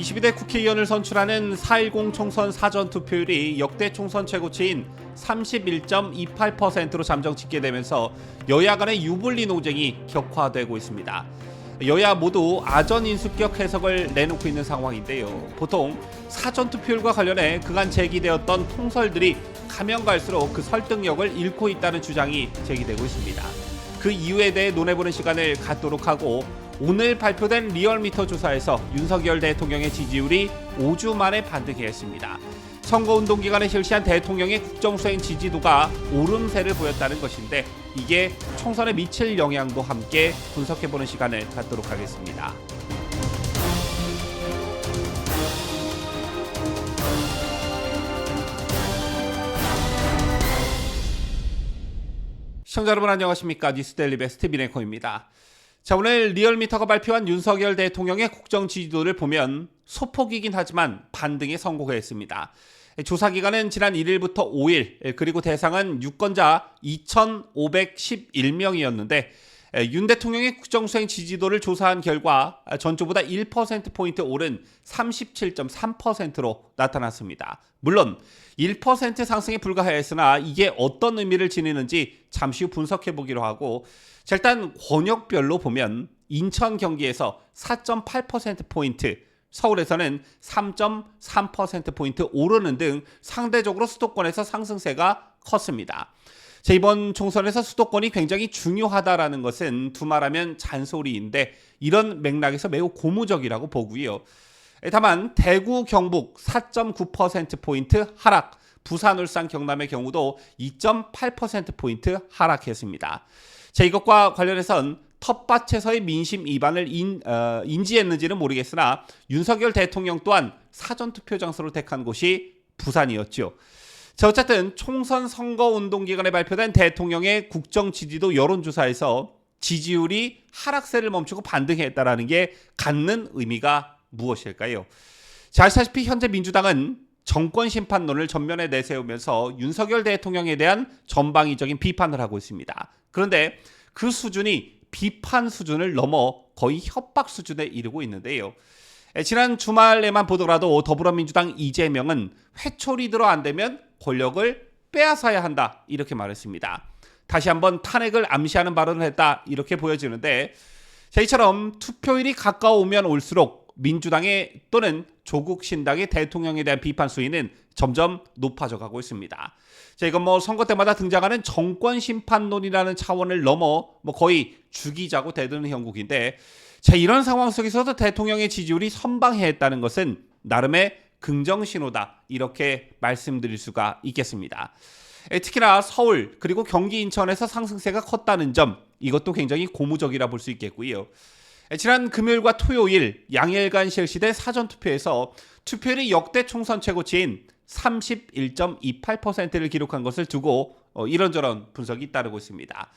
22대 국회의원을 선출하는 4.10 총선 사전투표율이 역대 총선 최고치인 31.28%로 잠정 집계되면서 여야 간의 유불리 논쟁이 격화되고 있습니다. 여야 모두 아전인수격 해석을 내놓고 있는 상황인데요. 보통 사전투표율과 관련해 그간 제기되었던 통설들이 가면 갈수록 그 설득력을 잃고 있다는 주장이 제기되고 있습니다. 그 이유에 대해 논해보는 시간을 갖도록 하고, 오늘 발표된 리얼미터 조사에서 윤석열 대통령의 지지율이 5주 만에 반등했습니다. 선거운동 기간에 실시한 대통령의 국정수행 지지도가 오름세를 보였다는 것인데, 이게 총선에 미칠 영향도 함께 분석해보는 시간을 갖도록 하겠습니다. 시청자 여러분 안녕하십니까? 뉴스데일리 베스트 비네코입니다. 자, 오늘 리얼미터가 발표한 윤석열 대통령의 국정 지지도를 보면 소폭이긴 하지만 반등에 성공했습니다. 조사 기간은 지난 1일부터 5일, 그리고 대상은 유권자 2,511명이었는데 윤 대통령의 국정수행 지지도를 조사한 결과 전주보다 1%포인트 오른 37.3%로 나타났습니다. 물론 1% 상승에 불과했으나 이게 어떤 의미를 지니는지 잠시 후 분석해보기로 하고, 자, 일단 권역별로 보면 인천, 경기에서 4.8%포인트, 서울에서는 3.3%포인트 오르는 등 상대적으로 수도권에서 상승세가 컸습니다. 자, 이번 총선에서 수도권이 굉장히 중요하다라는 것은 두말하면 잔소리인데, 이런 맥락에서 매우 고무적이라고 보고요. 다만 대구, 경북 4.9%포인트 하락, 부산, 울산, 경남의 경우도 2.8%포인트 하락했습니다. 자, 이것과 관련해선 텃밭에서의 민심 이반을 인지했는지는 모르겠으나 윤석열 대통령 또한 사전투표 장소로 택한 곳이 부산이었죠. 자, 어쨌든 총선 선거운동 기간에 발표된 대통령의 국정 지지도 여론조사에서 지지율이 하락세를 멈추고 반등했다라는 게 갖는 의미가 무엇일까요? 자, 아시다시피 현재 민주당은 정권 심판론을 전면에 내세우면서 윤석열 대통령에 대한 전방위적인 비판을 하고 있습니다. 그런데 그 수준이 비판 수준을 넘어 거의 협박 수준에 이르고 있는데요. 지난 주말에만 보더라도 더불어민주당 이재명은 회초리대로 안 되면 권력을 빼앗아야 한다, 이렇게 말했습니다. 다시 한번 탄핵을 암시하는 발언을 했다, 이렇게 보여지는데, 자, 이처럼 투표일이 가까워오면 올수록 민주당의 또는 조국 신당의 대통령에 대한 비판 수위는 점점 높아져 가고 있습니다. 자, 이건 선거 때마다 등장하는 정권 심판론이라는 차원을 넘어 거의 죽이자고 대드는 형국인데, 자, 이런 상황 속에서도 대통령의 지지율이 선방했다는 것은 나름의 긍정 신호다, 이렇게 말씀드릴 수가 있겠습니다. 특히나 서울 그리고 경기, 인천에서 상승세가 컸다는 점, 이것도 굉장히 고무적이라 볼 수 있겠고요. 지난 금요일과 토요일 양일간 실시된 사전투표에서 투표율이 역대 총선 최고치인 31.28%를 기록한 것을 두고 이런저런 분석이 따르고 있습니다.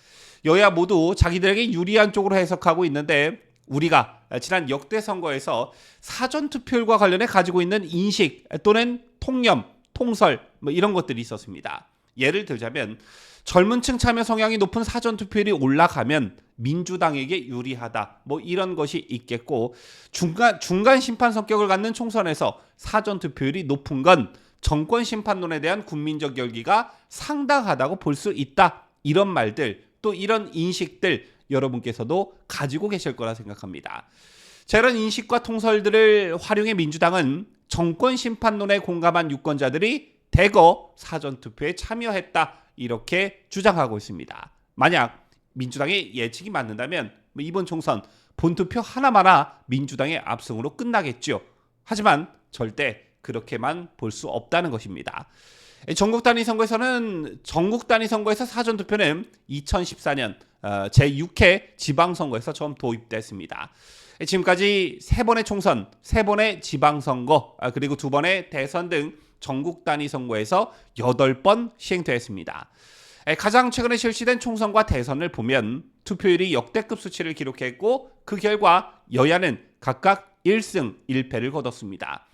여야 모두 자기들에게 유리한 쪽으로 해석하고 있는데, 우리가 지난 역대 선거에서 사전투표율과 관련해 가지고 있는 인식 또는 통념, 통설 이런 것들이 있었습니다. 예를 들자면 젊은 층 참여 성향이 높은 사전투표율이 올라가면 민주당에게 유리하다, 이런 것이 있겠고, 중간 심판 성격을 갖는 총선에서 사전투표율이 높은 건 정권 심판론에 대한 국민적 열기가 상당하다고 볼 수 있다, 이런 말들, 또 이런 인식들 여러분께서도 가지고 계실 거라 생각합니다. 자, 이런 인식과 통설들을 활용해 민주당은 정권 심판론에 공감한 유권자들이 대거 사전투표에 참여했다, 이렇게 주장하고 있습니다. 만약 민주당의 예측이 맞는다면 이번 총선 본투표 하나마나 민주당의 압승으로 끝나겠죠. 하지만 절대 그렇게만 볼 수 없다는 것입니다. 전국 단위 선거에서 사전투표는 2014년 제6회 지방선거에서 처음 도입됐습니다. 지금까지 3번의 총선, 3번의 지방선거, 그리고 2번의 대선 등 전국 단위 선거에서 8번 시행되었습니다. 가장 최근에 실시된 총선과 대선을 보면 투표율이 역대급 수치를 기록했고, 그 결과 여야는 각각 1승 1패를 거뒀습니다.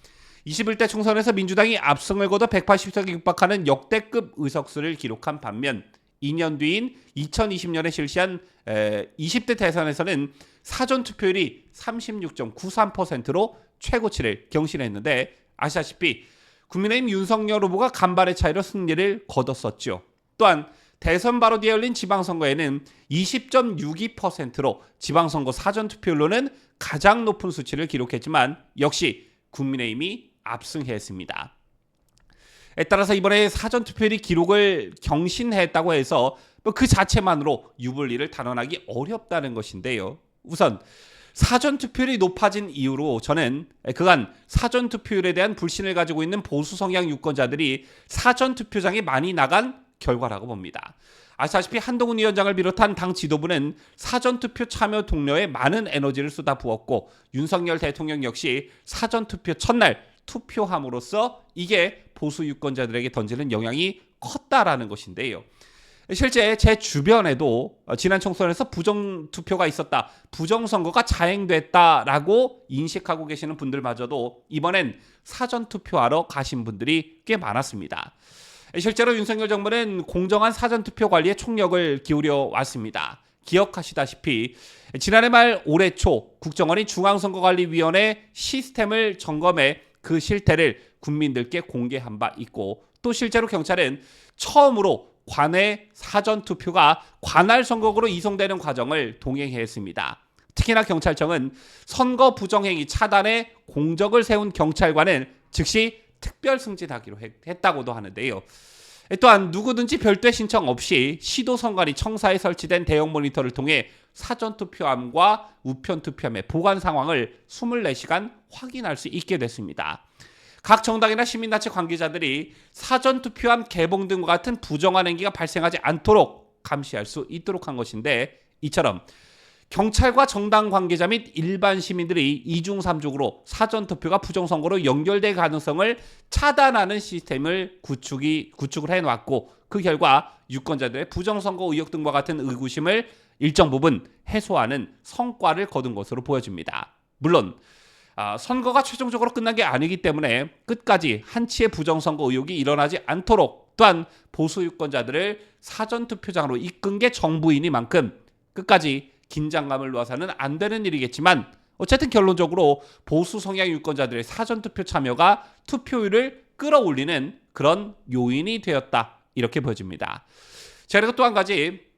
21대 총선에서 민주당이 압승을 거둬 180석에 육박하는 역대급 의석수를 기록한 반면, 2년 뒤인 2020년에 실시한 20대 대선에서는 사전투표율이 36.93%로 최고치를 경신했는데 아시다시피 국민의힘 윤석열 후보가 간발의 차이로 승리를 거뒀었죠. 또한 대선 바로 뒤에 열린 지방선거에는 20.62%로 지방선거 사전투표율로는 가장 높은 수치를 기록했지만 역시 국민의힘이 압승했습니다. 따라서 이번에 사전투표율이 기록을 경신했다고 해서 그 자체만으로 유불리를 단언하기 어렵다는 것인데요. 우선 사전투표율이 높아진 이유로 저는 그간 사전투표율에 대한 불신을 가지고 있는 보수 성향 유권자들이 사전투표장에 많이 나간 결과라고 봅니다. 아시다시피 한동훈 위원장을 비롯한 당 지도부는 사전투표 참여 독려에 많은 에너지를 쏟아부었고 윤석열 대통령 역시 사전투표 첫날 투표함으로써 이게 보수 유권자들에게 던지는 영향이 컸다라는 것인데요. 실제 제 주변에도 지난 총선에서 부정투표가 있었다, 부정선거가 자행됐다라고 인식하고 계시는 분들마저도 이번엔 사전투표하러 가신 분들이 꽤 많았습니다. 실제로 윤석열 정부는 공정한 사전투표 관리에 총력을 기울여 왔습니다. 기억하시다시피 지난해 말 올해 초 국정원이 중앙선거관리위원회 시스템을 점검해 그 실태를 국민들께 공개한 바 있고, 또 실제로 경찰은 처음으로 관내 사전투표가 관할 선거구로 이송되는 과정을 동행했습니다. 특히나 경찰청은 선거 부정행위 차단에 공적을 세운 경찰관을 즉시 특별 승진하기로 했다고도 하는데요. 또한 누구든지 별도의 신청 없이 시도선관위 청사에 설치된 대형 모니터를 통해 사전투표함과 우편투표함의 보관 상황을 24시간 확인할 수 있게 됐습니다. 각 정당이나 시민단체 관계자들이 사전투표함 개봉 등과 같은 부정한 행위가 발생하지 않도록 감시할 수 있도록 한 것인데, 이처럼 경찰과 정당 관계자 및 일반 시민들이 이중삼중으로 사전투표가 부정선거로 연결될 가능성을 차단하는 시스템을 구축을 해놨고, 그 결과 유권자들의 부정선거 의혹 등과 같은 의구심을 일정 부분 해소하는 성과를 거둔 것으로 보여집니다. 물론 선거가 최종적으로 끝난 게 아니기 때문에 끝까지 한치의 부정선거 의혹이 일어나지 않도록, 또한 보수 유권자들을 사전투표장으로 이끈 게 정부이니만큼 끝까지 긴장감을 놓아서는 안 되는 일이겠지만, 어쨌든 결론적으로 보수 성향 유권자들의 사전투표 참여가 투표율을 끌어올리는 그런 요인이 되었다, 이렇게 보여집니다. 자, 그리고 또 한 가지,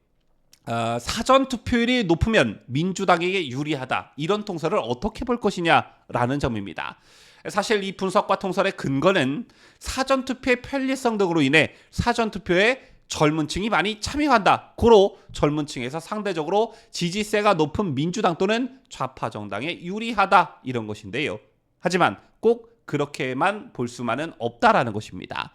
사전투표율이 높으면 민주당에게 유리하다, 이런 통설을 어떻게 볼 것이냐라는 점입니다. 사실 이 분석과 통설의 근거는 사전투표의 편리성 등으로 인해 사전투표에 젊은 층이 많이 참여한다, 고로 젊은 층에서 상대적으로 지지세가 높은 민주당 또는 좌파 정당에 유리하다, 이런 것인데요. 하지만 꼭 그렇게만 볼 수만은 없다라는 것입니다.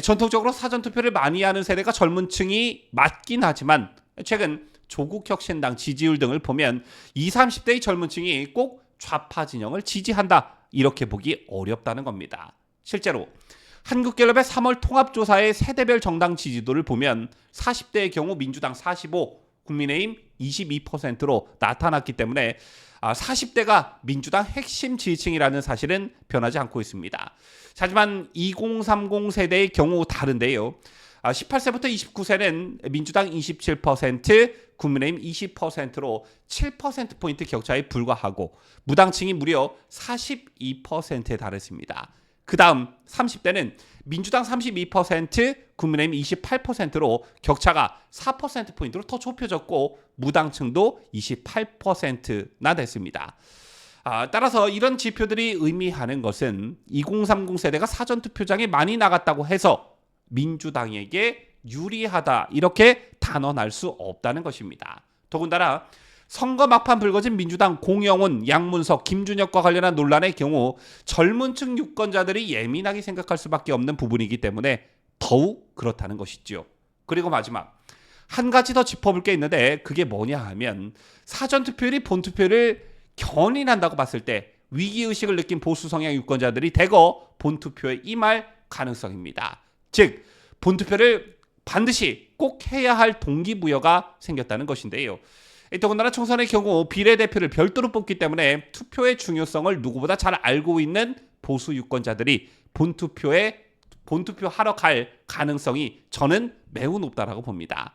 전통적으로 사전투표를 많이 하는 세대가 젊은 층이 맞긴 하지만 최근 조국혁신당 지지율 등을 보면 20, 30대의 젊은 층이 꼭 좌파 진영을 지지한다, 이렇게 보기 어렵다는 겁니다. 실제로 한국갤럽의 3월 통합조사의 세대별 정당 지지도를 보면 40대의 경우 민주당 45, 국민의힘 22%로 나타났기 때문에 40대가 민주당 핵심 지지층이라는 사실은 변하지 않고 있습니다. 하지만 2030 세대의 경우 다른데요. 18세부터 29세는 민주당 27%, 국민의힘 20%로 7%포인트 격차에 불과하고 무당층이 무려 42%에 달했습니다. 그 다음 30대는 민주당 32%, 국민의힘 28%로 격차가 4%포인트로 더 좁혀졌고 무당층도 28%나 됐습니다. 따라서 이런 지표들이 의미하는 것은 2030 세대가 사전투표장에 많이 나갔다고 해서 민주당에게 유리하다, 이렇게 단언할 수 없다는 것입니다. 더군다나 선거 막판 불거진 민주당 공영훈, 양문석, 김준혁과 관련한 논란의 경우 젊은 층 유권자들이 예민하게 생각할 수밖에 없는 부분이기 때문에 더욱 그렇다는 것이죠. 그리고 마지막 한 가지 더 짚어볼 게 있는데, 그게 뭐냐 하면 사전투표율이 본투표를 견인한다고 봤을 때 위기의식을 느낀 보수 성향 유권자들이 대거 본투표에 임할 가능성입니다. 즉 본투표를 반드시 꼭 해야 할 동기부여가 생겼다는 것인데요. 더군다나 총선의 경우 비례대표를 별도로 뽑기 때문에 투표의 중요성을 누구보다 잘 알고 있는 보수 유권자들이 본투표하러 갈 가능성이 저는 매우 높다라고 봅니다.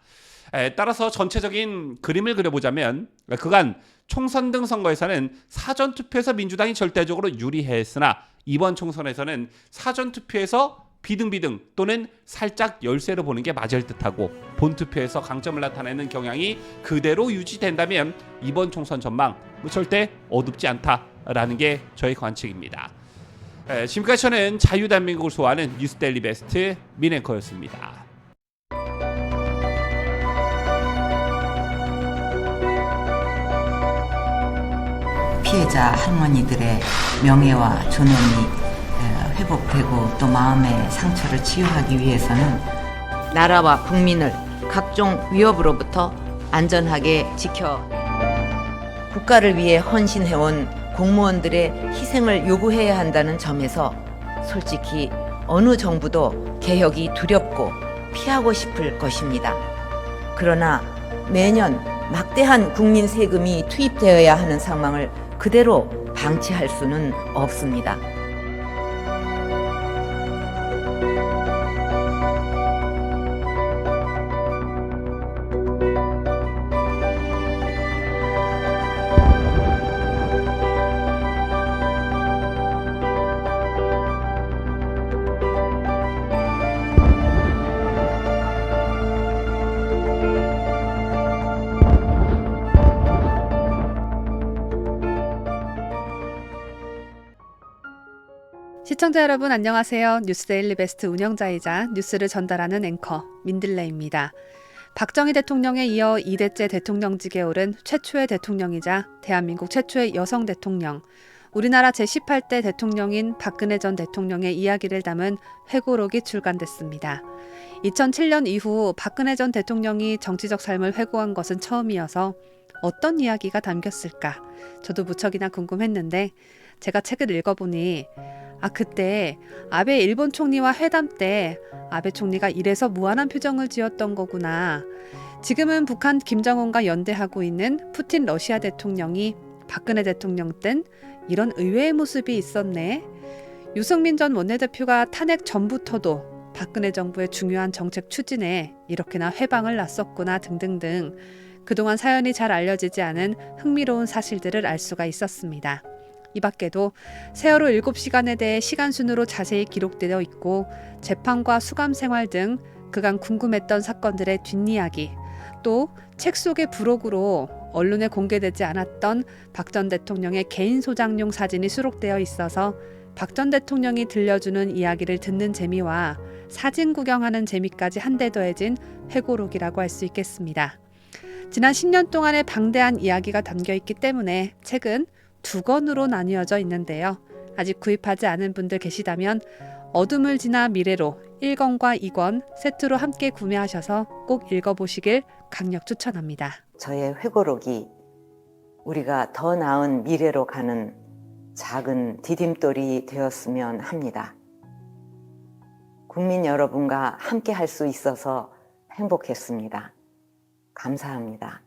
따라서 전체적인 그림을 그려보자면 그간 총선 등 선거에서는 사전투표에서 민주당이 절대적으로 유리했으나 이번 총선에서는 사전투표에서 비등비등 또는 살짝 열세로 보는 게 맞을 듯하고 본투표에서 강점을 나타내는 경향이 그대로 유지된다면 이번 총선 전망 절대 어둡지 않다라는 게 저의 관측입니다. 지금까지 저는 자유대한민국을 소화하는 뉴스데일리 베스트 민앵커였습니다. 피해자 할머니들의 명예와 존엄이 회복되고 또 마음의 상처를 치유하기 위해서는 나라와 국민을 각종 위협으로부터 안전하게 지켜 국가를 위해 헌신해온 공무원들의 희생을 요구해야 한다는 점에서 솔직히 어느 정부도 개혁이 두렵고 피하고 싶을 것입니다. 그러나 매년 막대한 국민 세금이 투입되어야 하는 상황을 그대로 방치할 수는 없습니다. 시청자 여러분 안녕하세요. 뉴스데일리 베스트 운영자이자 뉴스를 전달하는 앵커 민들레입니다. 박정희 대통령에 이어 2대째 대통령직에 오른 최초의 대통령이자 대한민국 최초의 여성 대통령, 우리나라 제18대 대통령인 박근혜 전 대통령의 이야기를 담은 회고록이 출간됐습니다. 2007년 이후 박근혜 전 대통령이 정치적 삶을 회고한 것은 처음이어서 어떤 이야기가 담겼을까? 저도 무척이나 궁금했는데 제가 책을 읽어보니 그때 아베 일본 총리와 회담 때 아베 총리가 이래서 무한한 표정을 지었던 거구나. 지금은 북한 김정은과 연대하고 있는 푸틴 러시아 대통령이 박근혜 대통령 땐 이런 의외의 모습이 있었네. 유승민 전 원내대표가 탄핵 전부터도 박근혜 정부의 중요한 정책 추진에 이렇게나 회방을 놨었구나 등등등 그동안 사연이 잘 알려지지 않은 흥미로운 사실들을 알 수가 있었습니다. 이 밖에도 세월호 7시간에 대해 시간순으로 자세히 기록되어 있고 재판과 수감 생활 등 그간 궁금했던 사건들의 뒷이야기, 또 책 속의 부록으로 언론에 공개되지 않았던 박 전 대통령의 개인 소장용 사진이 수록되어 있어서 박 전 대통령이 들려주는 이야기를 듣는 재미와 사진 구경하는 재미까지 한데 더해진 회고록이라고 할 수 있겠습니다. 지난 10년 동안의 방대한 이야기가 담겨 있기 때문에 책은 2권으로 나뉘어져 있는데요. 아직 구입하지 않은 분들 계시다면 어둠을 지나 미래로 1권과 2권 세트로 함께 구매하셔서 꼭 읽어보시길 강력 추천합니다. 저의 회고록이 우리가 더 나은 미래로 가는 작은 디딤돌이 되었으면 합니다. 국민 여러분과 함께 할 수 있어서 행복했습니다. 감사합니다.